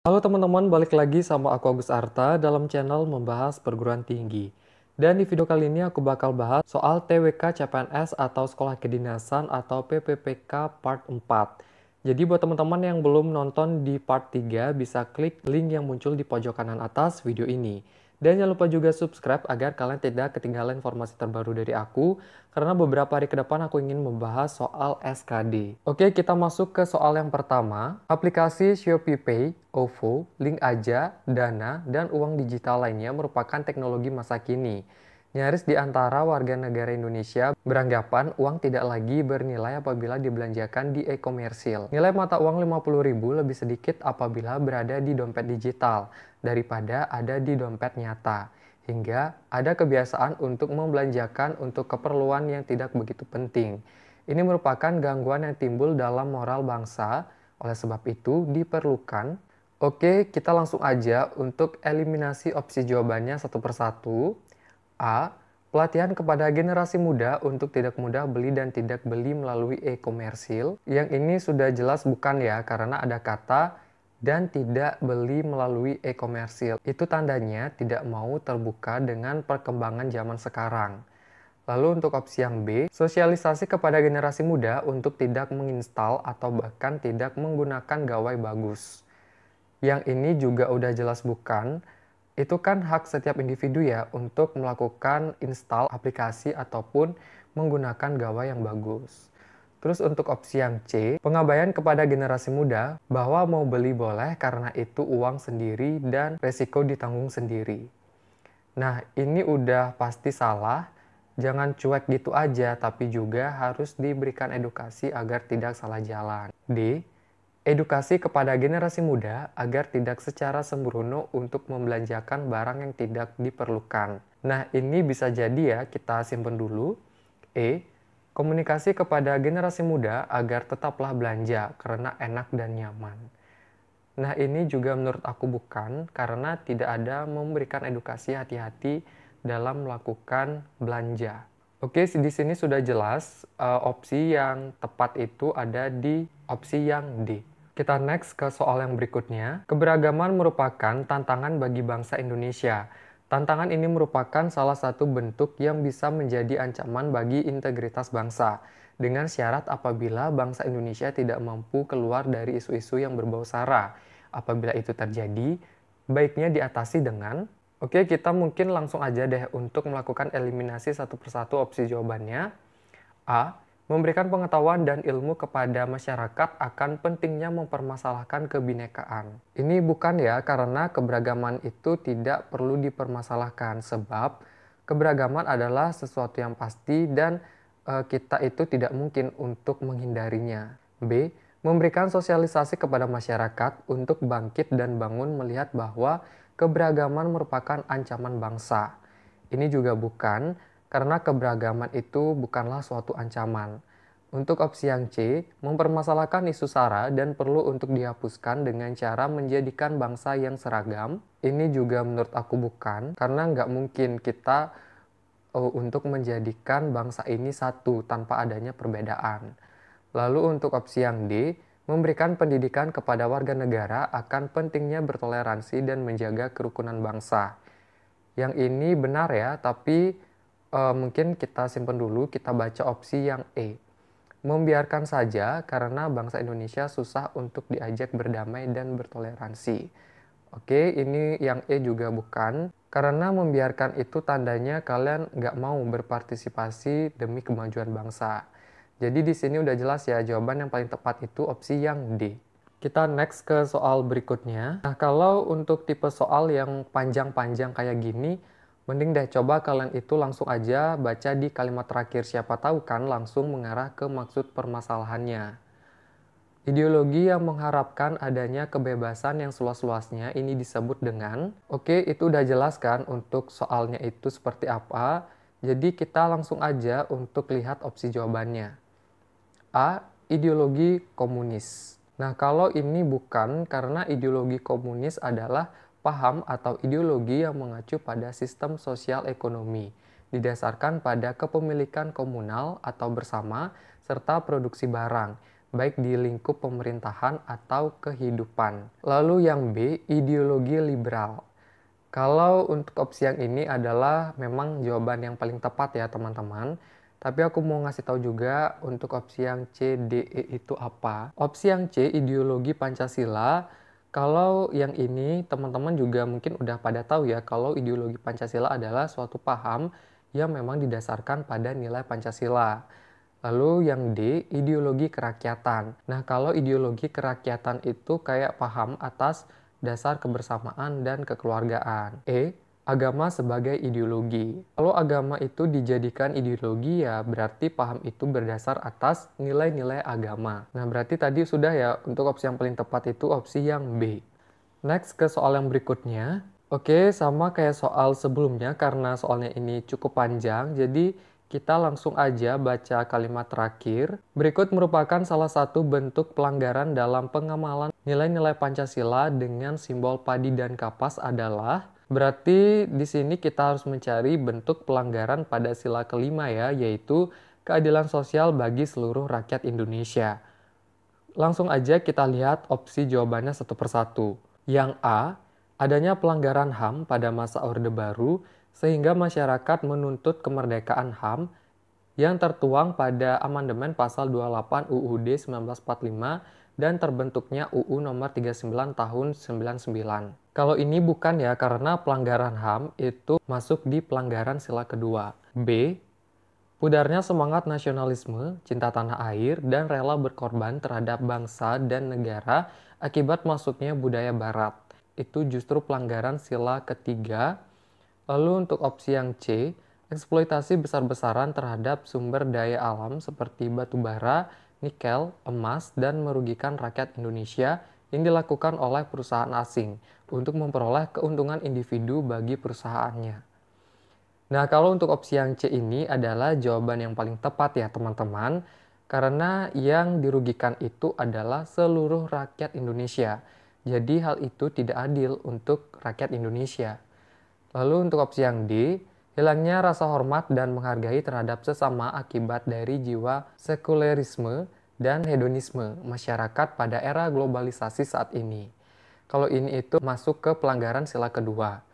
Halo teman-teman, balik lagi sama aku Agus Arta dalam channel membahas perguruan tinggi. Dan di video kali ini aku bakal bahas soal TWK CPNS atau Sekolah Kedinasan atau PPPK Part 4. Jadi buat teman-teman yang belum nonton di Part 3 bisa klik link yang muncul di pojok kanan atas video ini. Dan jangan lupa juga subscribe agar kalian tidak ketinggalan informasi terbaru dari aku, karena beberapa hari ke depan aku ingin membahas soal SKD. Oke, kita masuk ke soal yang pertama. Aplikasi ShopeePay, OVO, Link Aja, Dana, dan uang digital lainnya merupakan teknologi masa kini. Nyaris di antara warga negara Indonesia beranggapan uang tidak lagi bernilai apabila dibelanjakan di e-komersil. Nilai mata uang 50.000 lebih sedikit apabila berada di dompet digital daripada ada di dompet nyata. Hingga ada kebiasaan untuk membelanjakan untuk keperluan yang tidak begitu penting. Ini merupakan gangguan yang timbul dalam moral bangsa, oleh sebab itu diperlukan. Oke, kita langsung aja untuk eliminasi opsi jawabannya satu persatu. A. Pelatihan kepada generasi muda untuk tidak mudah beli dan tidak beli melalui e-komersil. Yang ini sudah jelas bukan ya, karena ada kata dan tidak beli melalui e-komersil. Itu tandanya tidak mau terbuka dengan perkembangan zaman sekarang. Lalu untuk opsi yang B, sosialisasi kepada generasi muda untuk tidak menginstal atau bahkan tidak menggunakan gawai bagus. Yang ini juga udah jelas bukan. Itu kan hak setiap individu ya untuk melakukan install aplikasi ataupun menggunakan gawai yang bagus. Terus untuk opsi yang C, pengabaian kepada generasi muda bahwa mau beli boleh karena itu uang sendiri dan resiko ditanggung sendiri. Nah, ini udah pasti salah. Jangan cuek gitu aja, tapi juga harus diberikan edukasi agar tidak salah jalan. D. Edukasi kepada generasi muda agar tidak secara sembrono untuk membelanjakan barang yang tidak diperlukan. Nah, ini bisa jadi ya, kita simpen dulu. E. Komunikasi kepada generasi muda agar tetaplah belanja karena enak dan nyaman. Nah, ini juga menurut aku bukan, karena tidak ada memberikan edukasi hati-hati dalam melakukan belanja. Oke, di sini sudah jelas opsi yang tepat itu ada di opsi yang D. Kita next ke soal yang berikutnya. Keberagaman merupakan tantangan bagi bangsa Indonesia. Tantangan ini merupakan salah satu bentuk yang bisa menjadi ancaman bagi integritas bangsa, dengan syarat apabila bangsa Indonesia tidak mampu keluar dari isu-isu yang berbau sara. Apabila itu terjadi, baiknya diatasi dengan... Oke, kita mungkin langsung aja deh untuk melakukan eliminasi satu persatu opsi jawabannya. A. Memberikan pengetahuan dan ilmu kepada masyarakat akan pentingnya mempermasalahkan kebinekaan. Ini bukan ya, karena keberagaman itu tidak perlu dipermasalahkan, sebab keberagaman adalah sesuatu yang pasti dan kita itu tidak mungkin untuk menghindarinya. B. Memberikan sosialisasi kepada masyarakat untuk bangkit dan bangun melihat bahwa keberagaman merupakan ancaman bangsa. Ini juga bukan, karena keberagaman itu bukanlah suatu ancaman. Untuk opsi yang C, mempermasalahkan isu SARA dan perlu untuk dihapuskan dengan cara menjadikan bangsa yang seragam. Ini juga menurut aku bukan, karena nggak mungkin kita untuk menjadikan bangsa ini satu tanpa adanya perbedaan. Lalu untuk opsi yang D, memberikan pendidikan kepada warga negara akan pentingnya bertoleransi dan menjaga kerukunan bangsa. Yang ini benar ya, tapi mungkin kita simpan dulu, kita baca opsi yang E. Membiarkan saja karena bangsa Indonesia susah untuk diajak berdamai dan bertoleransi. Oke, ini yang E juga bukan. Karena membiarkan itu tandanya kalian nggak mau berpartisipasi demi kemajuan bangsa. Jadi di sini udah jelas ya, jawaban yang paling tepat itu opsi yang D. Kita next ke soal berikutnya. Nah, kalau untuk tipe soal yang panjang-panjang kayak gini, mending deh coba kalian itu langsung aja baca di kalimat terakhir. Siapa tahu kan langsung mengarah ke maksud permasalahannya. Ideologi yang mengharapkan adanya kebebasan yang seluas-luasnya ini disebut dengan... Oke, itu udah jelas kan untuk soalnya itu seperti apa. Jadi kita langsung aja untuk lihat opsi jawabannya. A. Ideologi komunis. Nah, kalau ini bukan, karena ideologi komunis adalah paham atau ideologi yang mengacu pada sistem sosial ekonomi, didasarkan pada kepemilikan komunal atau bersama, serta produksi barang. baik di lingkup pemerintahan atau kehidupan. Lalu yang B, ideologi liberal. Kalau untuk opsi yang ini adalah memang jawaban yang paling tepat ya teman-teman. Tapi aku mau ngasih tahu juga untuk opsi yang C, D, E itu apa. Opsi yang C, ideologi Pancasila. Kalau yang ini teman-teman juga mungkin udah pada tahu ya kalau ideologi Pancasila adalah suatu paham yang memang didasarkan pada nilai Pancasila. Lalu yang D, ideologi kerakyatan. Nah, kalau ideologi kerakyatan itu kayak paham atas dasar kebersamaan dan kekeluargaan. E, agama sebagai ideologi. Kalau agama itu dijadikan ideologi ya berarti paham itu berdasar atas nilai-nilai agama. Nah, berarti tadi sudah ya untuk opsi yang paling tepat itu opsi yang B. Next ke soal yang berikutnya. Oke, sama kayak soal sebelumnya karena soalnya ini cukup panjang, jadi kita langsung aja baca kalimat terakhir. Berikut merupakan salah satu bentuk pelanggaran dalam pengamalan nilai-nilai Pancasila dengan simbol padi dan kapas adalah. Berarti di sini kita harus mencari bentuk pelanggaran pada sila kelima ya, yaitu keadilan sosial bagi seluruh rakyat Indonesia. Langsung aja kita lihat opsi jawabannya satu persatu. Yang A, adanya pelanggaran HAM pada masa Orde Baru sehingga masyarakat menuntut kemerdekaan HAM yang tertuang pada amandemen pasal 28 UUD 1945 dan terbentuknya UU nomor 39 tahun 99. Kalau ini bukan ya karena pelanggaran HAM itu masuk di pelanggaran sila kedua. B, pudarnya semangat nasionalisme, cinta tanah air, dan rela berkorban terhadap bangsa dan negara akibat masuknya budaya barat. Itu justru pelanggaran sila ketiga. Lalu untuk opsi yang C, eksploitasi besar-besaran terhadap sumber daya alam seperti batu bara, nikel, emas, dan merugikan rakyat Indonesia yang dilakukan oleh perusahaan asing untuk memperoleh keuntungan individu bagi perusahaannya. Nah, kalau untuk opsi yang C ini adalah jawaban yang paling tepat ya teman-teman, karena yang dirugikan itu adalah seluruh rakyat Indonesia. Jadi hal itu tidak adil untuk rakyat Indonesia. Lalu untuk opsi yang D, hilangnya rasa hormat dan menghargai terhadap sesama akibat dari jiwa sekulerisme dan hedonisme masyarakat pada era globalisasi saat ini. Kalau ini itu masuk ke pelanggaran sila kedua.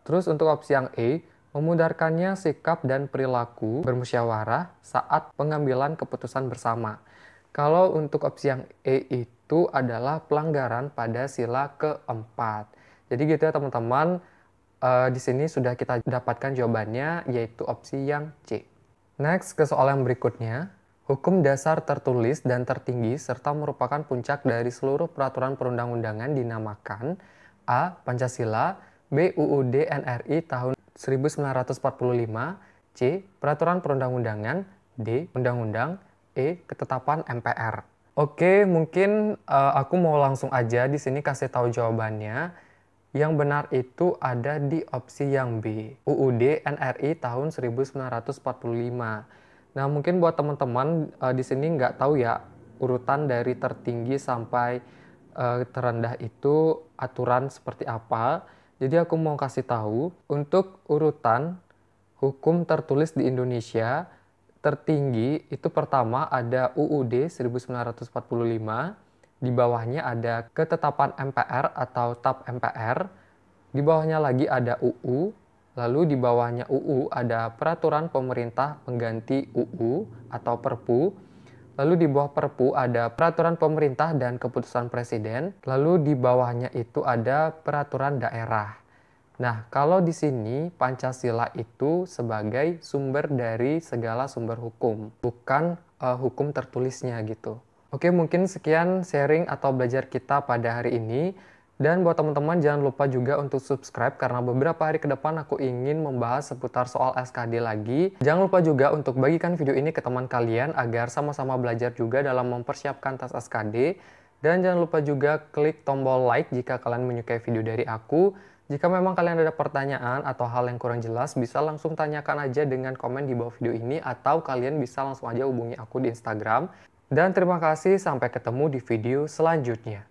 Terus untuk opsi yang E, memudarkannya sikap dan perilaku bermusyawarah saat pengambilan keputusan bersama. Kalau untuk opsi yang E itu adalah pelanggaran pada sila keempat. Jadi gitu ya teman-teman. Di sini sudah kita dapatkan jawabannya, yaitu opsi yang C. Next, ke soal yang berikutnya. Hukum dasar tertulis dan tertinggi serta merupakan puncak dari seluruh peraturan perundang-undangan dinamakan A. Pancasila, B. UUD NRI tahun 1945, C. Peraturan perundang-undangan, D. Undang-undang, E. Ketetapan MPR. Oke, mungkin aku mau langsung aja di sini kasih tahu jawabannya. Yang benar itu ada di opsi yang B, UUD NRI tahun 1945. Nah, mungkin buat teman-teman di sini nggak tahu ya urutan dari tertinggi sampai terendah itu aturan seperti apa. Jadi aku mau kasih tahu untuk urutan hukum tertulis di Indonesia tertinggi itu pertama ada UUD 1945. Di bawahnya ada ketetapan MPR atau TAP MPR, di bawahnya lagi ada UU, lalu di bawahnya UU ada peraturan pemerintah pengganti UU atau Perpu, lalu di bawah Perpu ada peraturan pemerintah dan keputusan presiden, lalu di bawahnya itu ada peraturan daerah. Nah, kalau di sini Pancasila itu sebagai sumber dari segala sumber hukum, bukan hukum tertulisnya gitu. Oke, mungkin sekian sharing atau belajar kita pada hari ini. Dan buat teman-teman jangan lupa juga untuk subscribe karena beberapa hari ke depan aku ingin membahas seputar soal SKD lagi. Jangan lupa juga untuk bagikan video ini ke teman kalian agar sama-sama belajar juga dalam mempersiapkan tes SKD. Dan jangan lupa juga klik tombol like jika kalian menyukai video dari aku. Jika memang kalian ada pertanyaan atau hal yang kurang jelas, bisa langsung tanyakan aja dengan komen di bawah video ini atau kalian bisa langsung aja hubungi aku di Instagram. Dan terima kasih, sampai ketemu di video selanjutnya.